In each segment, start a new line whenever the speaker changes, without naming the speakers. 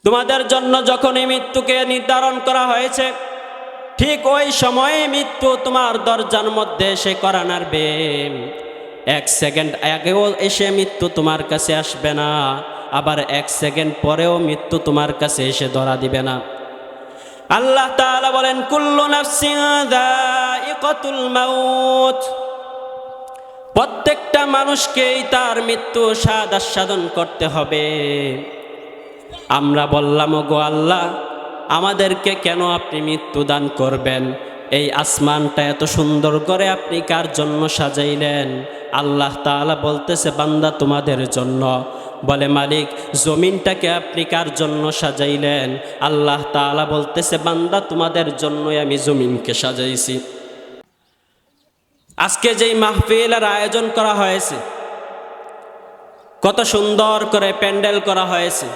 তোমাদের জন্য যখনই মৃত্যুকে নির্ধারণ করা হয়েছে, ঠিক ওই সময়ে মৃত্যু তোমার দরজার মধ্যে এসে কড়া নাড়বে। 1 সেকেন্ড আগেও এসে মৃত্যু তোমার কাছে আসবে না, আবার 1 সেকেন্ড পরেও মৃত্যু তোমার কাছে এসে ধরা দিবে না। আল্লাহ তাআলা বলেন, কুল্লু নাফসিন যায়িকাতুল মাউত, প্রত্যেকটা মানুষকেই তার মৃত্যু স্বাদ আস্বাদন করতে হবে। আমরা বললাম, ওগো আল্লাহ, আমাদেরকে কেন আপনি মৃত্যু দান করবেন? এই আসমানটা এত সুন্দর করে আপনি কার জন্য সাজাইলেন? আল্লাহ তাআলা বলতেছে, বান্দা তোমাদের জন্য। বলে, মালিক, জমিনটাকে আপনি কার জন্য সাজাইলেন? আল্লাহ তাআলা বলতেছে, বান্দা তোমাদের জন্যই আমি জমিনকে সাজাইছি। আজকে যেই মাহফিলের আয়োজন করা হয়েছে, কত সুন্দর করে প্যান্ডেল করা হয়েছে।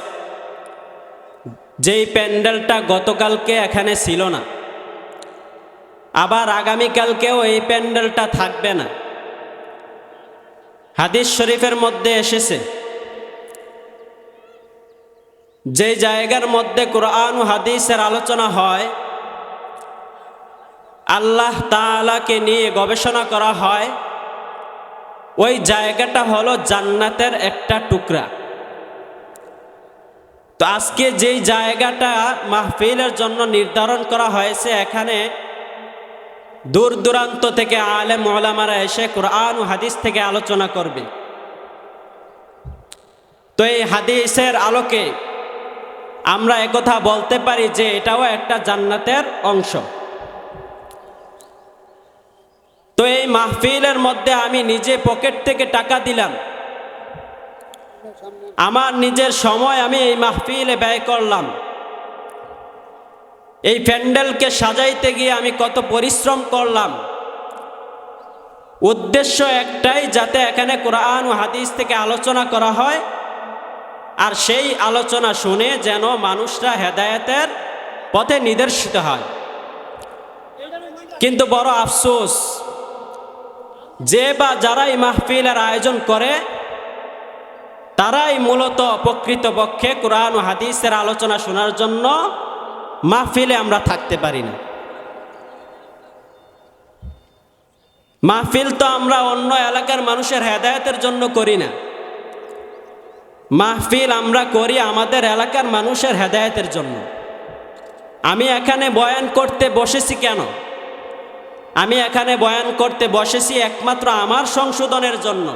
যেই প্যান্ডেলটা গতকালকে এখানে ছিল না, আবার আগামীকালকেও এই প্যান্ডেলটা থাকবে না। হাদিস শরীফের মধ্যে এসেছে, যে জায়গার মধ্যে কোরআন ও হাদিসের আলোচনা হয়, আল্লাহ তাআলাকে নিয়ে গবেষণা করা হয়, ওই জায়গাটা হলো জান্নাতের একটা টুকরা। তো আজকে যেই জায়গাটা মাহফিলের জন্য নির্ধারণ করা হয়েছে, এখানে দূর দূরান্ত থেকে আলেম ওলামারা এসে কোরআন ও হাদিস থেকে আলোচনা করবে। তো এই হাদিসের আলোকে আমরা একথা বলতে পারি যে এটাও একটা জান্নাতের অংশ। তো এই মাহফিলের মধ্যে আমি নিজে পকেট থেকে টাকা দিলাম, আমার নিজের সময় আমি এই মাহফিলে ব্যয় করলাম। এই প্যান্ডেলকে সাজাইতে গিয়ে আমি কত পরিশ্রম করলাম। উদ্দেশ্য একটাই, যাতে এখানে কোরআন ও হাদিস থেকে আলোচনা করা হয়, আর সেই আলোচনা শুনে যেন মানুষরা হেদায়েতের পথে নির্দেশিত হয়। কিন্তু বড় আফসোস, যে বা যারা এই মাহফিলের আয়োজন করে, তারাই মূলত প্রকৃতপক্ষে কোরআন ও হাদিসের আলোচনা শোনার জন্য মাহফিলে আমরা থাকতে পারি না। মাহফিল তো আমরা অন্য এলাকার মানুষের হেদায়েতের জন্য করি না, মাহফিল আমরা করি আমাদের এলাকার মানুষের হেদায়েতের জন্য। আমি এখানে বয়ান করতে বসেছি কেন? আমি এখানে বয়ান করতে বসেছি একমাত্র আমার সংশোধনের জন্য।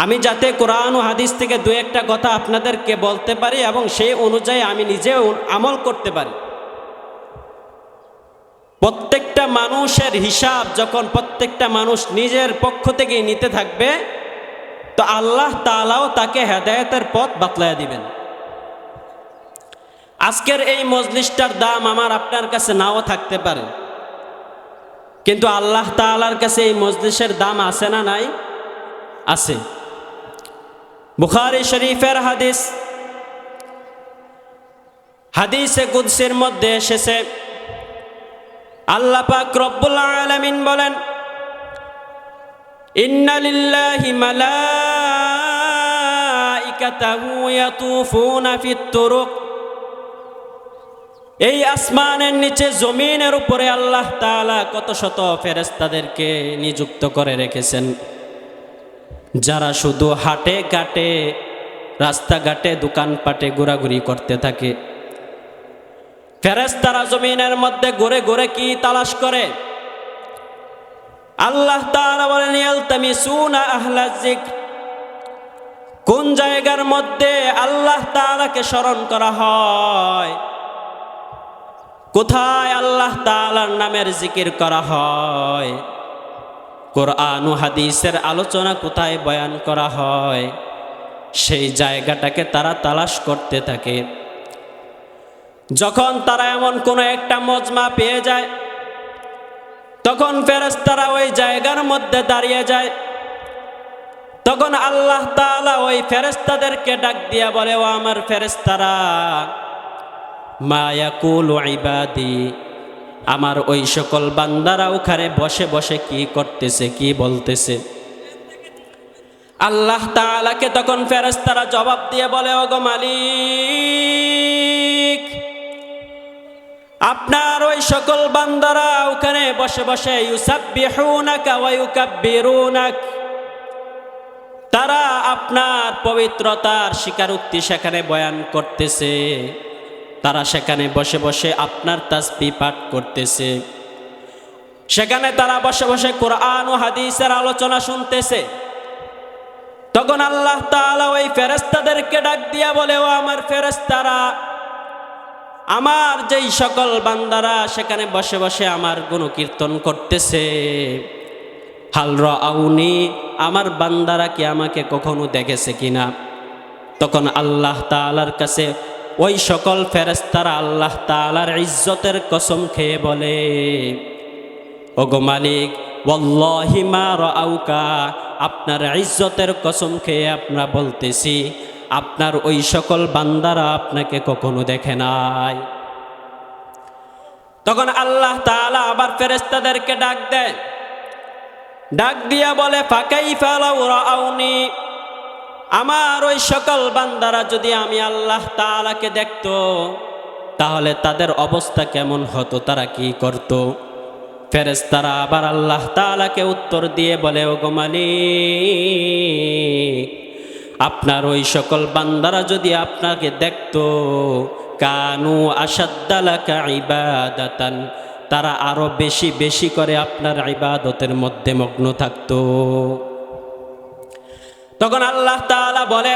আমি যাতে কোরআন ও হাদিস থেকে দু একটা কথা আপনাদেরকে বলতে পারি এবং সেই অনুযায়ী আমি নিজেও আমল করতে পারি। প্রত্যেকটা মানুষের হিসাব যখন প্রত্যেকটা মানুষ নিজের পক্ষ থেকে নিতে থাকবে, তো আল্লাহ তাআলাও তাকে হেদায়েতের পথ বাতলায়া দিবেন। আজকের এই মজলিসটার দাম আমার আপনার কাছে নাও থাকতে পারে, কিন্তু আল্লাহ তাআলার কাছে এই মজলিসের দাম আছে না নাই? আছে। বুখারী শরীফের হাদিস, হাদিসে কুদসির মধ্যে এসেছে, আল্লাহ পাক রব্বুল আলামিন বলেন, ইন্না লিল্লাহি মালাইকাতাহু ইয়াতুফুনা ফিত তুরুক। এই আসমানের নিচে জমিনের উপরে আল্লাহ তাআলা কত শত ফেরেশতাদেরকে নিযুক্ত করে রেখেছেন, যারা শুধু হাটে ঘাটে রাস্তাঘাটে দোকানপাটে ঘোরাঘুরি করতে থাকে। ফেরেশতারা জমিনের মধ্যে ঘুরে ঘুরে কি তালাশ করে? আল্লাহ তাআলা বলেন, ইয়ালতামিসুনা আহলাজ যিকর। কোন জায়গার মধ্যে আল্লাহ তাআলাকে স্মরণ করা হয়, কোথায় আল্লাহ তাআলার নামের জিকির করা হয়, কোরআন ও হাদিসের আলোচনা কোথায় বয়ান করা হয়, সেই জায়গাটাকে তারা তালাশ করতে থাকে। যখন তারা এমন কোনো একটা মজমা পেয়ে যায়, তখন ফেরেশতারা ওই জায়গার মধ্যে দাঁড়িয়ে যায়। তখন আল্লাহ তাআলা ওই ফেরেশতাদেরকে ডাক দিয়া বলে, ও আমার ফেরেশতারা, মা ইয়াকুলু ইবাদি, আমার ওই সকল বান্দারা ওখানে বসে বসে কি করতেছে, কি বলতেছে। আল্লাহ তাআলাকে তখন ফেরেশতারা জবাব দিয়ে বলে, ওগো মালিক, আপনার ওই সকল বান্দারা ওখানে বসে বসে ইউসাব্বিহুনাকা ওয়া ইউকাব্বিরুনাক, তারা আপনার পবিত্রতার স্বীকারোক্তি সেখানে বয়ান করতেছে, তারা সেখানে বসে বসে আপনার তাসবিহ পাঠ করতেছে, সেখানে তারা বসে বসে কোরআন ও হাদিসের আলোচনা শুনতেছে। তখন আল্লাহ তাআলা ওই ফেরেশতাদেরকে ডাক দিয়া বলে, ও আমার ফেরেশতারা, আমার যেই সকল বান্দারা সেখানে বসে বসে আমার গুণকীর্তন করতেছে, হাল রাআউনি, আমার বান্দারা কি আমাকে কখনো দেখেছে কিনা? তখন আল্লাহ তাআলার কাছে ওই সকল ফেরেশতারা আল্লাহ তাআলার ইজ্জতের কসম খেয়ে বলে, ওগো মালিক, ওয়াল্লাহি মা রাআউকা, আপনার ইজ্জতের কসম খেয়ে আমরা বলতেছি আপনার ওই সকল বান্দারা আপনাকে কখনো দেখে নাই। তখন আল্লাহ তাআলা আবার ফেরেশতাদেরকে ডাক দেয়, ডাক দিয়া বলে, ফাকাইফা লাউ রাআউনি, আমার ওই সকল বান্দারা যদি আমি আল্লাহ তাআলাকে দেখতো তাহলে তাদের অবস্থা কেমন হতো, তারা কি করত? ফেরেশতারা আবার আল্লাহ তাআলাকে উত্তর দিয়ে বলে, ওগো মালিক, আপনার ওই সকল বান্দারা যদি আপনাকে দেখতো, কানু আশাদ্দা লাকা ইবাদাতান, তারা আরো বেশি বেশি করে আপনার ইবাদতের মধ্যে মগ্ন থাকতো। তখন আল্লাহ তাআলা বলে,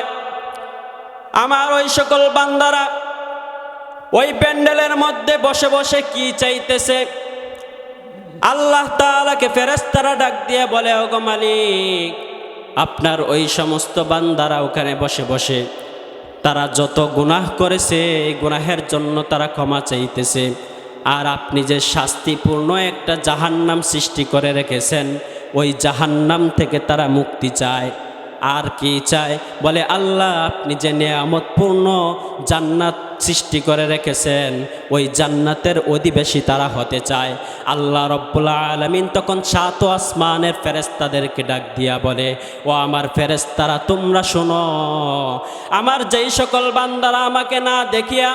আমার ওই সকল বান্দারা ওই প্যান্ডেলের মধ্যে বসে বসে কি চাইতেছে? আল্লাহ তাআলাকে ফেরেশতারা ডাক দিয়ে বলে, ওগো মালিক, আপনার ওই সমস্ত বান্দারা ওখানে বসে বসে তারা যত গুনাহ করেছে এই গুনাহের জন্য তারা ক্ষমা চাইতেছে, আর আপনি যে শাস্তিপূর্ণ একটা জাহান্নাম সৃষ্টি করে রেখেছেন ওই জাহান্নাম থেকে তারা মুক্তি চায়। আর কি চায়? বলে, আল্লাহ, আপনি যে নেয়ামতপূর্ণ জান্নাত সৃষ্টি করে রেখেছেন ওই জান্নাতের অধিবাসী তারা হতে চায়। আল্লাহ রব্বুল আলামিন তখন সাত আসমানের ফেরেশতাদেরকে ডাক দিয়া বলে, ও আমার ফেরেশতারা, তোমরা শোনো, আমার যেই সকল বান্দারা আমাকে না দেখিয়া,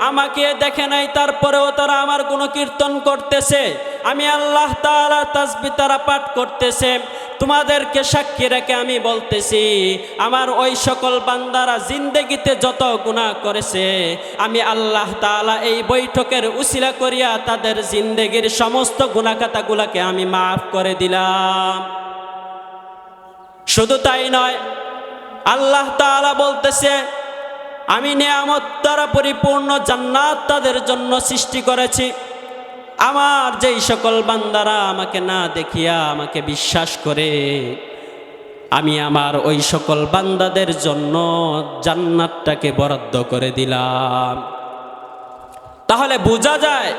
আমাকে দেখে নাই, তারপরেও তারা আমার গুণকীর্তন করতেছে, আমি আল্লাহ তাআলার তাসবিহ তারা পাঠ করতেছে, তোমাদেরকে সাক্ষী রেখে আমি বলতেছি, আমার ওই সকল বান্দারা জিন্দেগিতে যত গুনাহ করেছে আমি আল্লাহ তাআলা এই বৈঠকের উসিলা করিয়া তাদের জিন্দেগির সমস্ত গুনাহখাতাগুলোকে আমি মাফ করে দিলাম। শুধু তাই নয়, আল্লাহ তাআলা বলতেছে, আমি নিয়ামত দ্বারা পরিপূর্ণ জান্নাত তাদের জন্য সৃষ্টি করেছি। আমার যেই সকল বান্দারা আমাকে না দেখিয়া আমাকে বিশ্বাস করে, আমি আমার ওই সকল বান্দাদের জন্য জান্নাতটাকে বরাদ্দ করে দিলাম। তাহলে বোঝা যায়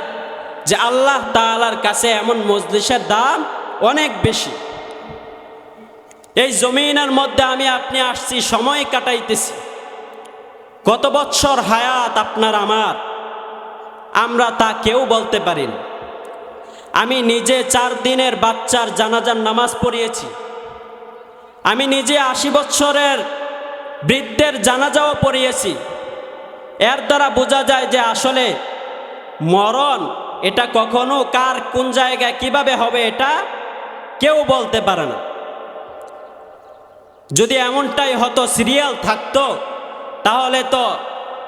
যে আল্লাহ তাআলার কাছে এমন মজলিসের দাম অনেক বেশি। এই জমিনের মধ্যে আমি আপনি আসছি, সময় কাটাইতেছি, কত বৎসর হায়াত আপনার আমার, আমরা তা কেউ বলতে পারি না। আমি নিজে 4 দিনের বাচ্চার জানাজার নামাজ পড়িয়েছি, আমি নিজে 80 বৎসরের বৃদ্ধের জানাজাও পড়িয়েছি। এর দ্বারা বোঝা যায় যে আসলে মরণ এটা কখনো কার কোন জায়গায় কিভাবে হবে এটা কেউ বলতে পারে না। যদি এমনটাই হতো, সিরিয়াল থাকতো, তাহলে তো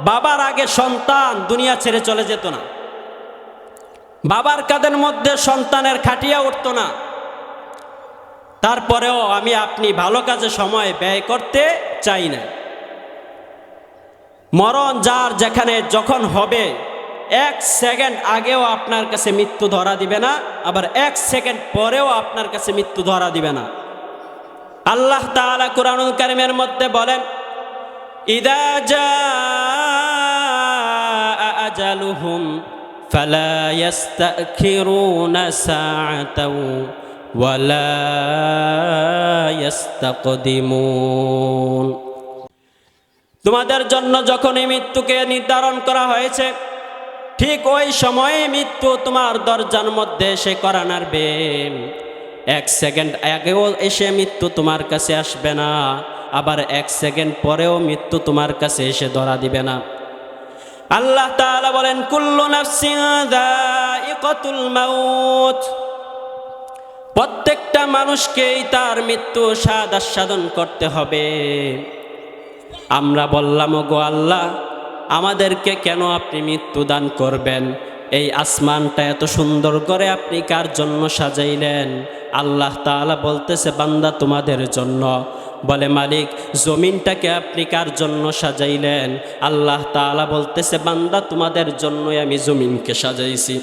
বাবার আগে সন্তান দুনিয়া ছেড়ে চলে যেত না, বাবার কাঁধের মধ্যে সন্তানের খাটিয়া উঠতো না। তারপরেও আমি আপনি ভালো কাজে সময় ব্যয় করতে চাই না। মরণ যার যেখানে যখন হবে, 1 সেকেন্ড আগেও আপনার কাছে মৃত্যু ধরা দিবে না, আবার 1 সেকেন্ড পরেও আপনার কাছে মৃত্যু ধরা দিবে না। আল্লাহ তাআলা কুরআনুল কারীমের মধ্যে বলেন, ইদা জাআ আজালুহুম ফালা ইস্তাখিরুনা সাআতাও ওয়ালা ইস্তাকদিমুন। তোমাদের জন্য যখন এই মৃত্যুকে নির্ধারণ করা হয়েছে, ঠিক ওই সময়ে মৃত্যু তোমার দরজার মধ্যে এসে কড়া নাড়বে। 1 সেকেন্ড আগেও এসে মৃত্যু তোমার কাছে আসবে না, আবার 1 সেকেন্ড পরেও মৃত্যু তোমার কাছে এসে ধরা দিবে না। আল্লাহ তাআলা বলেন কুল্লু নাফসিন যায়িকাতুল মাউত, প্রত্যেকটা মানুষকেই তার মৃত্যু স্বাদ আস্বাদন করতে হবে। আমরা বললাম ওগো আল্লাহ, আমাদেরকে কেন আপনি মৃত্যু দান করবেন? এই আসমানটা এত সুন্দর করে আপনি কার জন্য সাজাইলেন? আল্লাহ তাআলা বলতেছে বান্দা তোমাদের জন্য। বলে মালিক, জমিনটাকে আপনি কার জন্য সাজাইলেন? আল্লাহ তাআলা বলতেছে বান্দা তোমাদের জন্যই আমি জমিনকে সাজাইছি।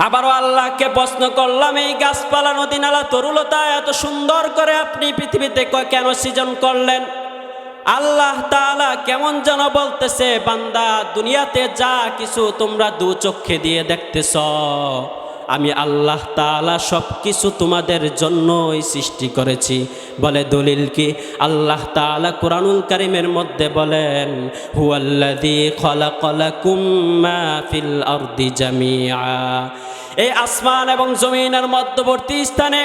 আবারও আল্লাহকে প্রশ্ন করলাম, এই গাছপালা নদী নালা তরুলতা এত সুন্দর করে আপনি পৃথিবীতে কেন সৃজন করলেন? আল্লাহ তাআলা কেমন যেন বলতেছে বান্দা দুনিয়াতে যা কিছু তোমরা দু চক্ষে দিয়ে দেখতেছ, আমি আল্লাহ তাআলা সব কিছু তোমাদের জন্যই সৃষ্টি করেছি। বলে দলিল কি? আল্লাহ তাআলা কুরআনুল কারীমের মধ্যে বলেন হুয়াল্লাযী খালাকালাকুম মা ফিল আরদি জামিআ, এই আসমান এবং জমিনের মধ্যবর্তী স্থানে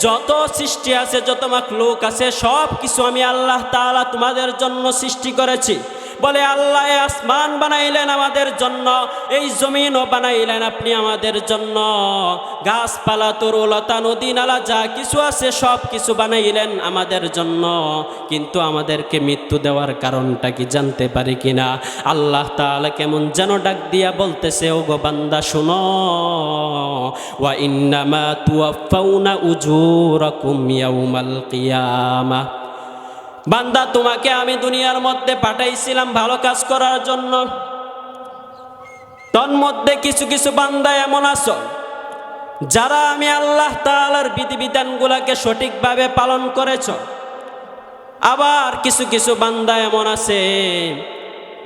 যত সৃষ্টি আছে, যত মাখলুক আছে, সব কিছু আমি আল্লাহ তাআলা তোমাদের জন্য সৃষ্টি করেছি। বলে আল্লাহ এই আসমান বানাইলেন আমাদের জন্য, এই জমিনও বানাইলেন আপনি আমাদের জন্য, গাছপালা তরুলতা নদী নালা যা কিছু আছে সব কিছু বানাইলেন আমাদের জন্য। কিন্তু আমাদেরকে মৃত্যু দেওয়ার কারণটা কি জানতে পারি কিনা? আল্লাহ তাআলা কেমন যেন ডাক দিয়া বলতেছে ওগো বান্দা শুনো, ওয়া ইন্নামা তুওয়াফাউনা উজুরাকুম ইয়াউমাল কিয়ামাহ, বান্দা তোমাকে আমি দুনিয়ার মধ্যে পাঠাইছিলাম ভালো কাজ করার জন্য। তন্মধ্যে কিছু কিছু বান্দা এমন আছো যারা আমি আল্লাহ তাআলার বিধিবিধানগুলোকে সঠিকভাবে পালন করেছ। আবার কিছু কিছু বান্দা এমন আছে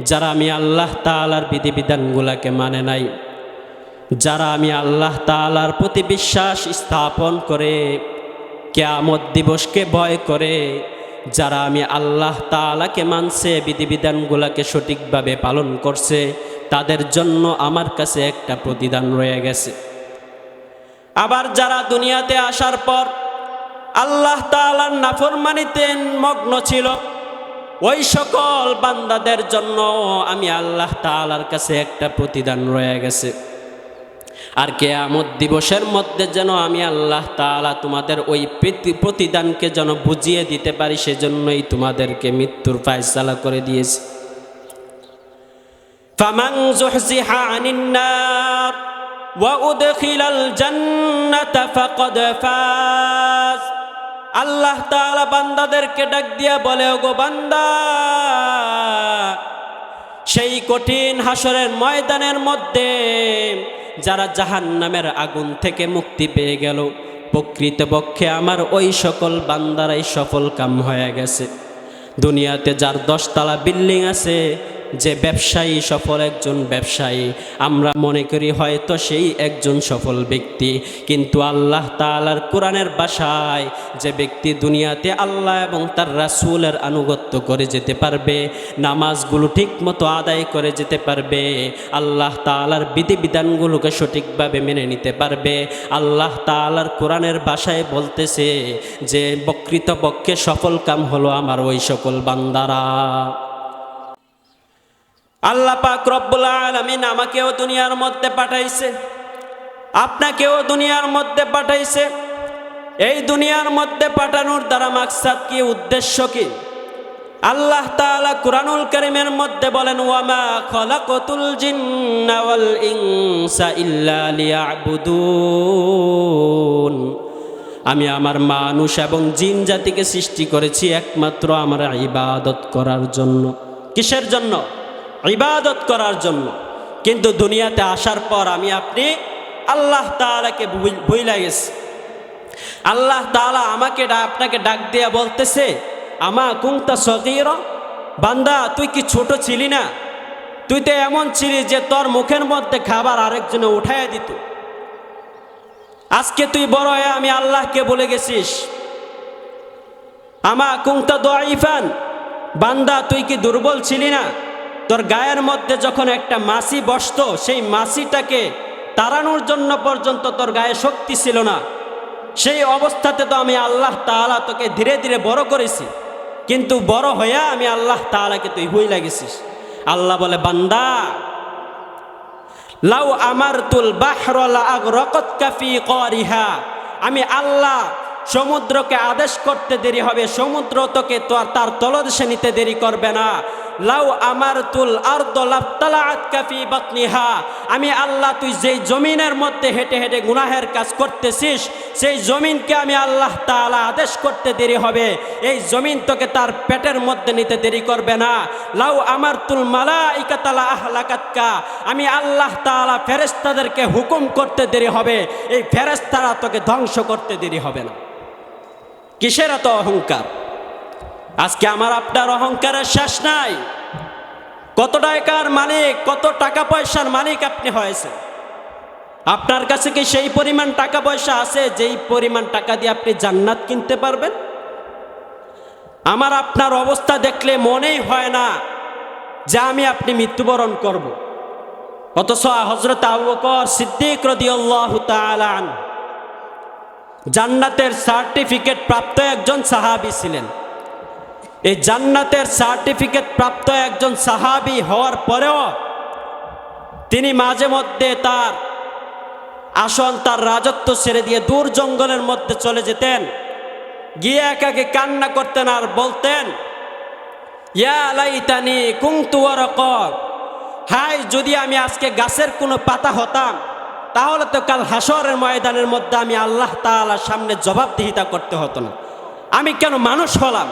যারা আমি আল্লাহ তাআলার বিধিবিধানগুলোকে মানে নাই, যারা আমি আল্লাহ তাআলার প্রতি বিশ্বাস স্থাপন করে কিয়ামত দিবসকে ভয় করে, যারা আমি আল্লাহ তাআলাকে মানছে, বিধিবিধানগুলোকে সঠিকভাবে পালন করছে, তাদের জন্য আমার কাছে একটা প্রতিদান রয়ে গেছে। আবার যারা দুনিয়াতে আসার পর আল্লাহ তাআলার নাফরমানিতে মগ্ন ছিল, ওই সকল বান্দাদের জন্য আমি আল্লাহ তাআলার কাছে একটা প্রতিদান রয়ে গেছে। আর কিয়ামত দিবসের মধ্যে যেন আমি আল্লাহ তাআলা তোমাদের ওই প্রতিদানকে যেন বুঝিয়ে দিতে পারি, সেজন্যই তোমাদেরকে মৃত্যুর ফায়সালা করে দিয়েছি। ফামান যুহজিহা আনিন নার ওয়া উদখিলাল জান্নাতা ফাকাদ ফাজ, আল্লাহ তাআলা বান্দাদেরকে ডাক দিয়া বলে ওগো বান্দা, সেই কঠিন হাসরের ময়দানের মধ্যে যারা জাহান্নামের আগুন থেকে মুক্তি পেয়ে গেল, প্রকৃতপক্ষে আমার ওই সকল বান্দারাই সফল কাম হয়ে গেছে। দুনিয়াতে যার 10 তলা বিল্ডিং আছে, যে ব্যবসায়ী সফল একজন ব্যবসায়ী, আমরা মনে করি হয়তো সেই একজন সফল ব্যক্তি, কিন্তু আল্লাহ তাআলার কোরআনের ভাষায় যে ব্যক্তি দুনিয়াতে আল্লাহ এবং তার রাসূলের আনুগত্য করে যেতে পারবে, নামাজগুলো ঠিকমতো আদায় করে যেতে পারবে, আল্লাহ তাআলার বিধিবিধানগুলোকে সঠিকভাবে মেনে নিতে পারবে, আল্লাহ তাআলার কোরআনের ভাষায় বলতেছে যে প্রকৃতপক্ষে সফল কাম হলো আমার ওই সকল বান্দারা। আল্লাহ পাক রব্বুল আলামিন আমাকেও দুনিয়ার মধ্যে পাঠাইছে, আপনাকেও দুনিয়ার মধ্যে পাঠাইছে। এই দুনিয়ার মধ্যে পাঠানোর দ্বারা মাকসাদ কি, উদ্দেশ্য কি? আল্লাহ তাআলা কুরআনুল কারীমের মধ্যে বলেন ওয়ামা খালাকাতুল জিন্না ওয়াল ইনসা ইল্লা লিয়াবুদুন, আমি আমার মানুষ এবং জিন জাতিকে সৃষ্টি করেছি একমাত্র আমার ইবাদত করার জন্য। কিসের জন্য? ইবাদত করার জন্য। কিন্তু দুনিয়াতে আসার পর আমি আপনি আল্লাহ তাআলাকে ভুইলা গেছি। আল্লাহ তাআলা আমাকে আপনাকে ডাক দিয়া বলতেছে আমা কুনতা সগীরা, বান্দা তুই কি ছোট ছিলি না? তুই তো এমন ছিলি যে তোর মুখের মধ্যে খাবার আরেকজনে উঠাইয়া দিত। আজকে তুই বড় হয়ে আমি আল্লাহকে বলে গেছিস। আমা কুনতা দাঈফান, বান্দা তুই কি দুর্বল ছিলি না? তোর গায়ের মধ্যে যখন একটা মাছি বসতো, সেই মাছিটাকে তাড়ানোর জন্য পর্যন্ত তোর গায়ে শক্তি ছিল না। সেই অবস্থাতে তো আমি আল্লাহ তাআলা তোকে ধীরে ধীরে বড় করেছি, কিন্তু বড় হইয়া আমি আল্লাহ তাআলাকে তুই ভুইলা গেছিস। আল্লাহ বলে, বান্দা লাউ আমারতুল বাহরা লা আগরাকাতকা ফি কারিহা, আমি আল্লাহ সমুদ্রকে আদেশ করতে দেরি হবে, সমুদ্র তোকে তার তলদেশে নিতে দেরি করবে না। লাউ আমারতুল আরদ লাবতালাআতকা ফি বাতনিহা, আমি আল্লাহ তুই যেই জমিনের মধ্যে হেঁটে হেঁটে গুনাহের কাজ করতেছিস, সেই জমিনকে আমি আল্লাহ তাআলা আদেশ করতে দেরি হবে, এই জমিন তোকে তার পেটের মধ্যে নিতে দেরি করবে না। লাউ আমারতুল মালাইকাতা লা আহলাকাতকা, আমি আল্লাহ তাআলা ফেরেশতাদেরকে হুকুম করতে দেরি হবে, এই ফেরেশতারা তোকে ধ্বংস করতে দেরি হবে না। কিসের এত অহংকার? আজকে আমার আপনার অহংকারের শেষ নাই। কত টাকার মালিক, কত টাকা পয়সার মালিক আপনি হয়েছে, আপনার কাছে কি সেই পরিমাণ টাকা পয়সা আছে যেই পরিমাণ টাকা দিয়ে আপনি জান্নাত কিনতে পারবেন? আমার আপনার অবস্থা দেখলে মনেই হয় না যে আমি আপনি মৃত্যুবরণ করব। অথচ হযরত আবু বকর সিদ্দিক রাদিয়াল্লাহু তাআলা আনহু জান্নাতের সার্টিফিকেট প্রাপ্ত একজন সাহাবী ছিলেন। এই জান্নাতের সার্টিফিকেট প্রাপ্ত একজন সাহাবী হওয়ার পরেও তিনি মাঝে মধ্যে তার আসন, তার রাজত্ব ছেড়ে দিয়ে দূর জঙ্গলের মধ্যে চলে যেতেন, গিয়ে একাকে কান্না করতেন আর বলতেন, ইয়া লাইতানি কুনতু ওয়ারাকা, হায় যদি আমি আজকে গাছের কোনো পাতা হতাম, তাহলে তো কাল হাসরের ময়দানের মধ্যে আমি আল্লাহ তাআলার সামনে জবাবদিহিতা করতে হতো না। আমি কেন মানুষ হলাম?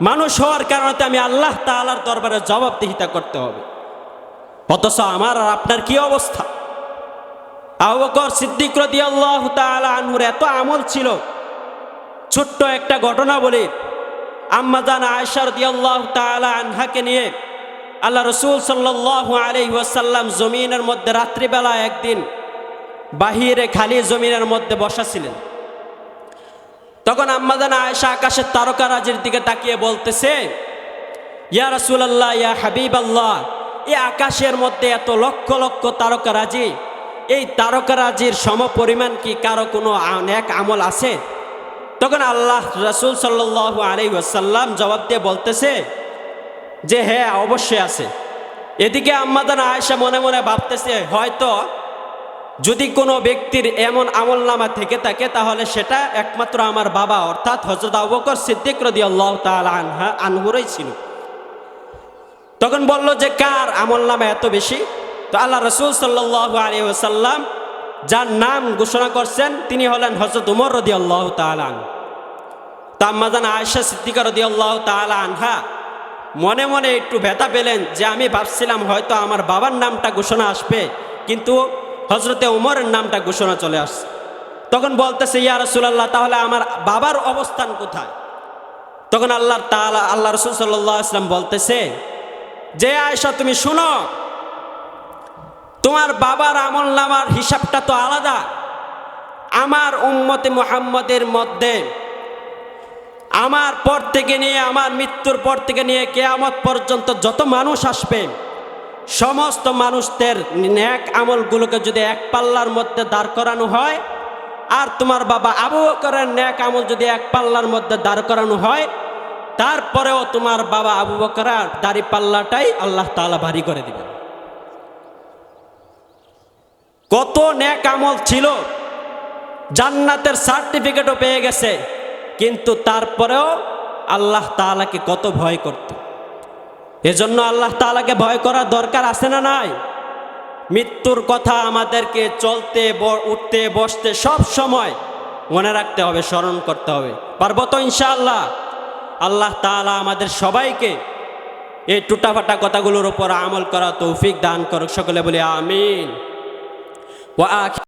মানুষ হওয়ার কারণে তো আমি আল্লাহ তাআলার দরবারে জবাবদিহিতা করতে হবে। অথচ আমার আর আপনার কি অবস্থা? আবু বকর সিদ্দিক রাদিয়াল্লাহু তাআলা আনহুর এত আমল ছিল। ছোট্ট একটা ঘটনা বলি, আম্মা জান আয়েশা রাদিয়াল্লাহু তাআলা আনহাকে নিয়ে আল্লাহ রাসূল সাল্লাল্লাহু আলাইহি ওয়াসাল্লাম জমিনের মধ্যে রাত্রিবেলা একদিন বাহিরে খালি জমিনের মধ্যে বসা ছিলেন। তখন আম্মা জান আয়েশা আকাশের তারকারাজির দিকে তাকিয়ে বলতেছে, ইয়া রাসূলুল্লাহ, ইয়া হাবিবাল্লাহ, এই আকাশের মধ্যে এত লক্ষ লক্ষ তারকারাজি, এই তারকারাজির সমপরিমাণ কি কারো কোনো নেক আমল আছে? তখন আল্লাহ রাসূল সাল্লাল্লাহু আলাইহি ওয়াসাল্লাম জবাব দিয়ে বলতেছে যে হ্যাঁ, অবশ্যই আছে। এদিকে আম্মা জান আয়েশা মনে মনে ভাবতেছে, হয়তো যদি কোনো ব্যক্তির এমন আমলনামা থেকে থাকে তাহলে সেটা একমাত্র আমার বাবা অর্থাৎ হযরত আবু বকর সিদ্দিক রাদিয়াল্লাহু তাআলা আনহুরই ছিল। তখন বলল যে কার আমলনামা এত বেশি? তো আল্লাহ রাসূল সাল্লাল্লাহু আলাইহি ওয়াসাল্লাম যার নাম ঘোষণা করছেন তিনি হলেন হযরত উমর রাদিয়াল্লাহু তাআলা আনহু। তা আম্মা জান আয়েশা সিদ্দিকা রাদিয়াল্লাহু তাআলা আনহা মনে মনে একটু ব্যথা পেলেন যে আমি ভাবছিলাম হয়তো আমার বাবার নামটা ঘোষণা আসবে, কিন্তু হযরতে উমরের নামটা ঘোষণা চলে আসছে। তখন বলতেছে, ইয়া রাসূলুল্লাহ, তাহলে আমার বাবার অবস্থান কোথায়? তখন আল্লাহ রাসূল সাল্লাল্লাহু আলাইহি ওয়াসাল্লাম বলতেছে যে আয়েশা তুমি শুনো, তোমার বাবার আমলনামার হিসাবটা তো আলাদা। আমার উম্মতে মুহাম্মদের মধ্যে আমার পর থেকে নিয়ে, আমার মৃত্যুর পর থেকে নিয়ে কিয়ামত পর্যন্ত যত মানুষ আসবে, সমস্ত মানুষদের নেক আমলগুলোকে যদি এক পাল্লার মধ্যে দাঁড় করানো হয়, আর তোমার বাবা আবু বকরের নেক আমল যদি এক পাল্লার মধ্যে দাঁড় করানো হয়, তারপরেও তোমার বাবা আবু বকরের দাড়ি পাল্লাটাই আল্লাহ তাআলা ভারী করে দিবেন। কত নেক আমল ছিল, জান্নাতের সার্টিফিকেটও পেয়ে গেছে, কিন্তু তারপরেও আল্লাহ তাআলাকে কত ভয় করত। এজন্য আল্লাহ তাআলাকে ভয় করার দরকার আছে না নাই? মৃত্যুর কথা আমাদেরকে চলতে উঠতে বসতে সব সময় মনে রাখতে হবে, স্মরণ করতে হবে। পারবো তো ইনশাআল্লাহ? আল্লাহ তাআলা আমাদের সবাইকে এই টুটাফাটা কথাগুলোর উপর আমল করা তৌফিক দান করুক। সকলে বলি আমিন।